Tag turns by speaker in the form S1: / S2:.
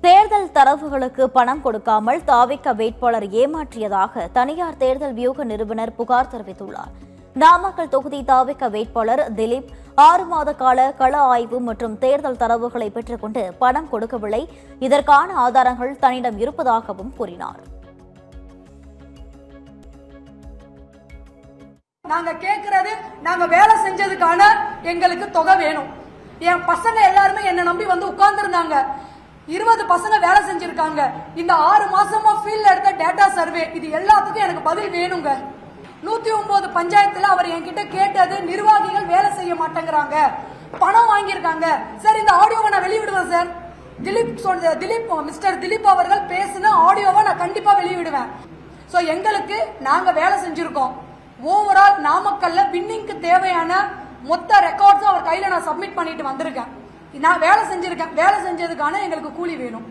S1: தேர்தல் தரவுகளுக்கு பணம் கொடுக்காமல் தாவிக வேட்பாளர் ஏமாற்றியதாக தனியார் தேர்தல் வியூக நிறுவனர் புகார் தெரிவித்துள்ளார். நாமக்கல் தொகுதி தாவிக வேட்பாளர் திலீப் 6 மாத கால கள ஆய்வு மற்றும் தேர்தல் தரவுகளை பெற்றுக்கொண்டு பணம் கொடுக்கவில்லை. இதற்கான ஆதாரங்கள் தன்னிடம் இருப்பதாகவும் கூறினார்.
S2: நாங்க கேக்குறது, நாங்க வேலை செஞ்சதுக்கான எங்களுக்கு தொகை வேணும். என் பசங்க எல்லாருமே என்ன நம்பி வந்து உட்கார்ந்து இருந்தாங்க. 20 பசங்க வேலை செஞ்சிருக்காங்க. இந்த 6 மாசமா ஃபீல்ட்ல எடுத்த டேட்டா சர்வே, இது எல்லாத்துக்கும் எனக்கு பதில் வேணுங்க. 109 பஞ்சாயத்துல அவர் என்கிட்ட கேட்டது, நிர்வாகிகள் வேலை செய்ய மாட்டேங்கிறாங்க, பணம் வாங்கியிருக்காங்க. சார், இந்த ஆடியோவை நான் வெளியிடுவேன் சார். மிஸ்டர் திலீப் அவர்கள் பேசின ஆடியோவை நான் கண்டிப்பா வெளியிடுவேன். சோ எங்களுக்கு நாங்க வேலை செஞ்சிருக்கோம். ஓவரால் நாமக்கல்ல வின்னிங்க்கு தேவையான மொத்த ரெக்கார்ட்ஸும் அவர் கையில நான் சப்மிட் பண்ணிட்டு வந்திருக்கேன். நான் வேலை செஞ்சிருக்கேன். வேலை செஞ்சதுக்கான எங்களுக்கு கூலி வேணும்.